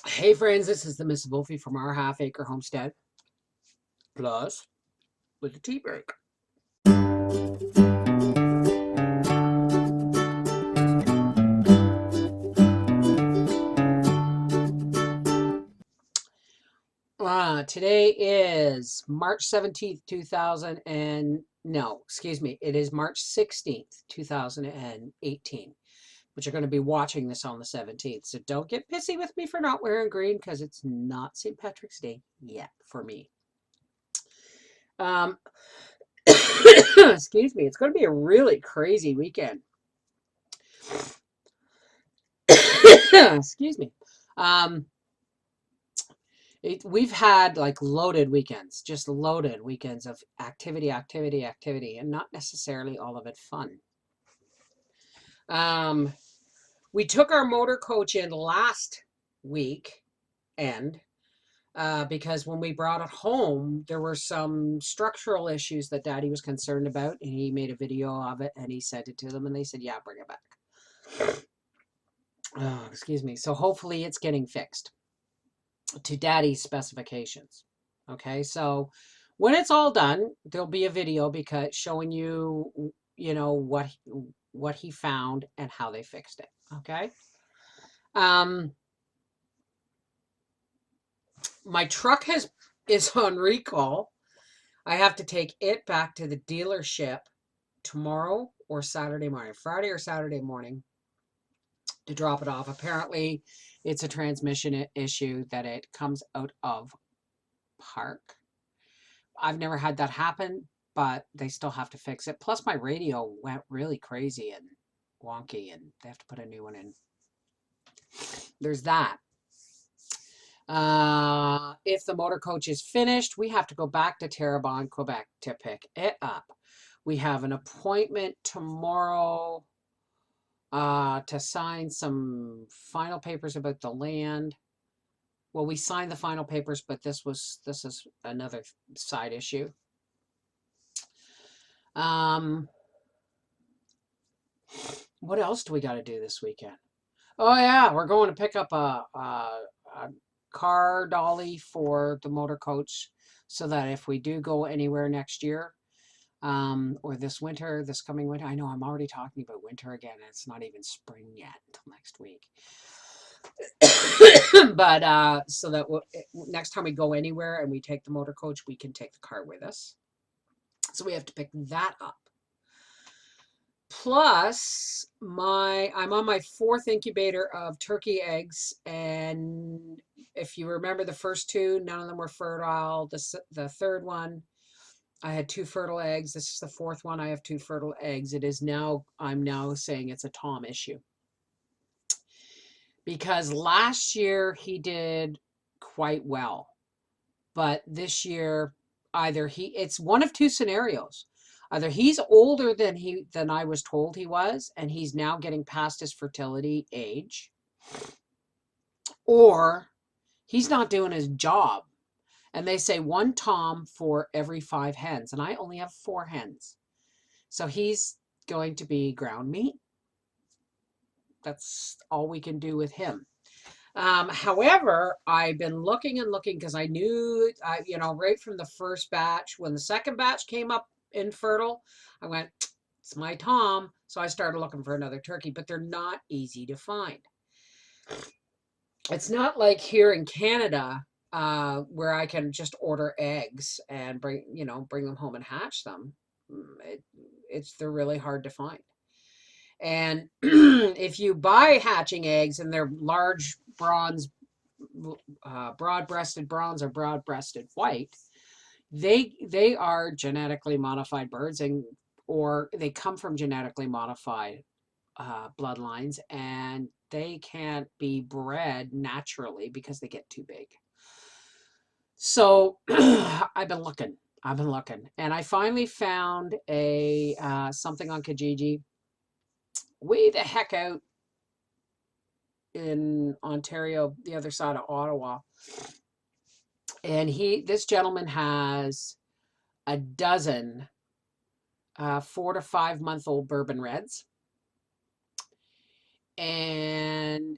Hey friends, this is the MrsVolfie from our half acre homestead. Plus, with a tea break. Today is March 17th, 2000 and no, excuse me, it is March 16th, 2018. But you're going to be watching this on the 17th. So don't get pissy with me for not wearing green because it's not St. Patrick's Day yet for me. Um, excuse me, it's going to be a really crazy weekend. Excuse me. Um, we've had like loaded weekends, just loaded weekends of activity, activity, activity, and not necessarily all of it fun. Um, we took our motor coach in last week end because when we brought it home, there were some structural issues that Daddy was concerned about, and he made a video of it and he sent it to them, and they said, "Yeah, bring it back." Oh, excuse me. So hopefully it's getting fixed to Daddy's specifications. Okay, so when it's all done, there'll be a video because showing you, what he found and how they fixed it. Okay. Um, my truck is on recall. I have to take it back to the dealership tomorrow or Saturday morning, Friday or Saturday morning, to drop it off. Apparently, it's a transmission issue that it comes out of park. I've never had that happen, but they still have to fix it. Plus, my radio went really crazy and wonky, and they have to put a new one in. There's that. If the motor coach is finished, we have to go back to Terrebonne, Quebec to pick it up. We have an appointment tomorrow to sign some final papers about the land. Well, we signed the final papers, but this is another side issue. What else do we got to do this weekend? Oh yeah, we're going to pick up a car dolly for the motor coach, so that if we do go anywhere next year, or this winter, this coming winter. I know I'm already talking about winter again, and it's not even spring yet until next week. But so that next time we go anywhere and we take the motor coach, we can take the car with us. So we have to pick that up. Plus, I'm on my 4th incubator of turkey eggs, and if you remember the first 2, none of them were fertile. The third one, I had 2 fertile eggs. This is the 4th one. I have 2 fertile eggs. I'm now saying it's a Tom issue, because last year he did quite well, but this year it's one of 2 scenarios. Either he's older than I was told he was, and he's now getting past his fertility age, or he's not doing his job. And they say 1 Tom for every 5 hens, and I only have 4 hens. So he's going to be ground meat. That's all we can do with him. However, I've been looking and looking because I knew, right from the first batch, when the second batch came up infertile, I went, it's my Tom. So I started looking for another turkey, but they're not easy to find. It's not like here in Canada, where I can just order eggs and bring them home and hatch them. They're really hard to find. And if you buy hatching eggs and they're large bronze, broad-breasted bronze or broad-breasted white, they are genetically modified birds, or they come from genetically modified bloodlines, and they can't be bred naturally because they get too big. So I've been looking, and I finally found a something on Kijiji, way the heck out in Ontario, the other side of Ottawa. And this gentleman has a dozen 4 to 5 month old bourbon reds. And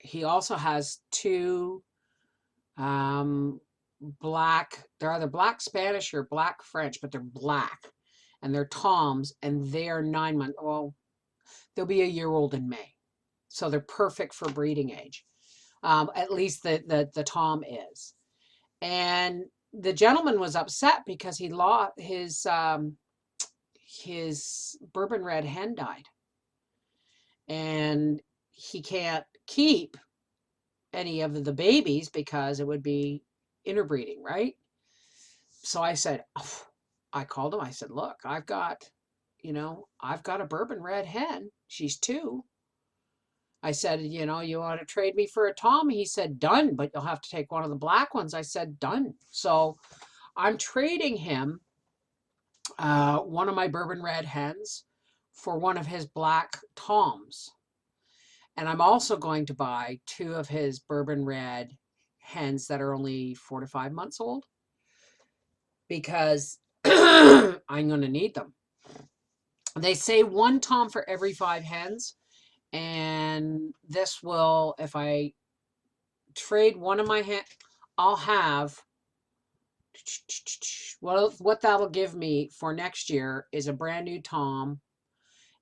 he also has two black, they're either black Spanish or black French, but they're black, and they're Toms, and they are 9 months. Well, they'll be a year old in May, so they're perfect for breeding age. At least the Tom is. And the gentleman was upset because he lost his bourbon red hen died, and he can't keep any of the babies because it would be interbreeding, right? So I said, oh, I called him. I said, look, I've got a bourbon red hen. She's 2. I said, you want to trade me for a Tom? He said, done, but you'll have to take one of the black ones. I said, done. So I'm trading him one of my bourbon red hens for one of his black Toms. And I'm also going to buy 2 of his bourbon red hens that are only 4 to 5 months old, because I'm going to need them. They say 1 Tom for every 5 hens. And this will, if I trade one of my hens, I'll have, what that'll give me for next year is a brand new Tom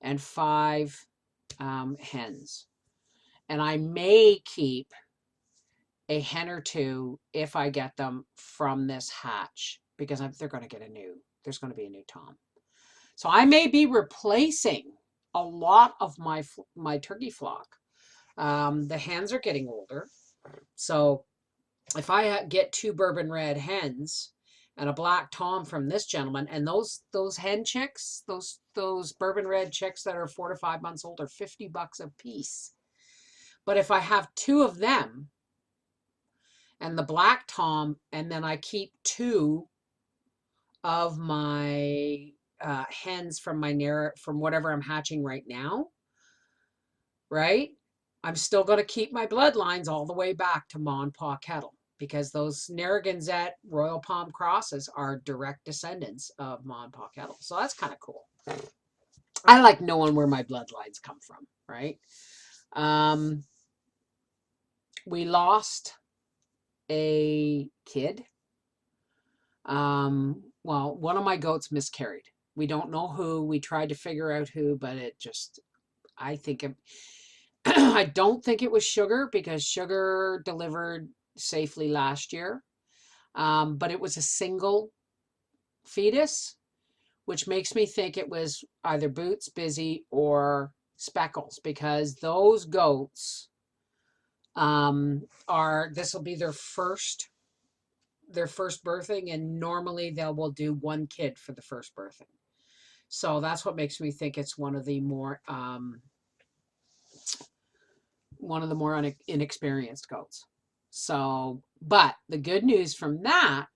and 5 hens. And I may keep a hen or 2 if I get them from this hatch, because they're going to get there's going to be a new Tom. So I may be replacing a lot of my turkey flock. The hens are getting older. So if I get 2 bourbon red hens and a black Tom from this gentleman, and those hen chicks, those bourbon red chicks that are 4 to 5 months old are $50 a piece. But if I have 2 of them and the black Tom, and then I keep 2 of my hens from from whatever I'm hatching right now, right? I'm still going to keep my bloodlines all the way back to Ma and Pa cattle, because those Narragansett Royal Palm crosses are direct descendants of Ma and Pa cattle. So that's kind of cool. I like knowing where my bloodlines come from, right? We lost a kid. Well, one of my goats miscarried. We don't know who. We tried to figure out who, but I don't think it was Sugar, because Sugar delivered safely last year. But it was a single fetus, which makes me think it was either Boots, Busy, or Speckles, because those goats this will be their first birthing, and normally they will do 1 kid for the first birthing. So that's what makes me think it's one of the more inexperienced goats. So, but the good news from that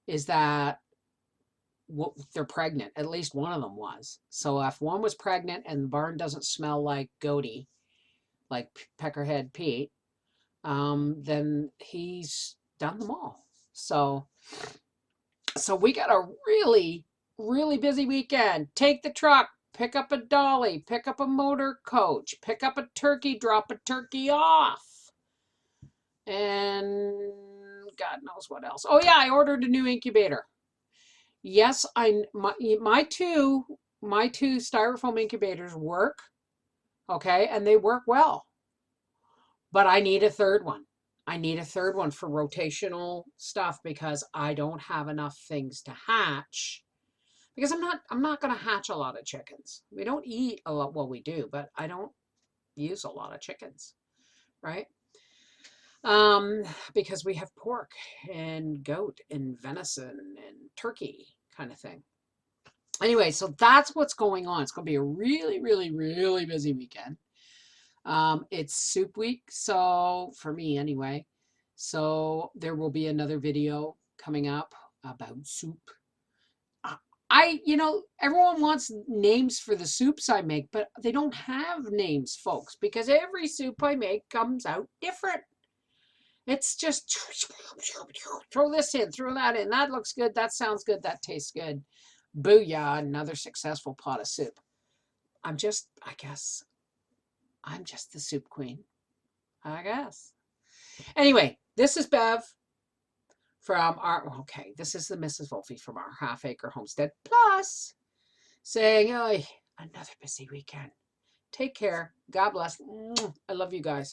is that they're pregnant. At least one of them was. So if one was pregnant and the barn doesn't smell like goaty, like Peckerhead Pete, then he's done them all. So we got a really, really busy weekend. Take the truck, pick up a dolly, pick up a motor coach, pick up a turkey, drop a turkey off. And God knows what else. Oh yeah, I ordered a new incubator. Yes, my two styrofoam incubators work, okay, and they work well. But I need a third one. I need a third one for rotational stuff, because I don't have enough things to hatch. Because I'm not going to hatch a lot of chickens. We don't eat a lot. Well, we do, but I don't use a lot of chickens, right? Because we have pork and goat and venison and turkey kind of thing. Anyway, so that's what's going on. It's going to be a really, really, really busy weekend. It's soup week, so for me anyway. So there will be another video coming up about soup. Everyone wants names for the soups I make, but they don't have names, folks, because every soup I make comes out different. It's just throw this in, throw that in. That looks good. That sounds good. That tastes good. Booyah, another successful pot of soup. I guess I'm just the soup queen. I guess. Anyway, this is Bev from our, okay, this is the Mrs. Volfie from our Half Acre Homestead Plus saying, oh, another busy weekend. Take care. God bless. I love you guys.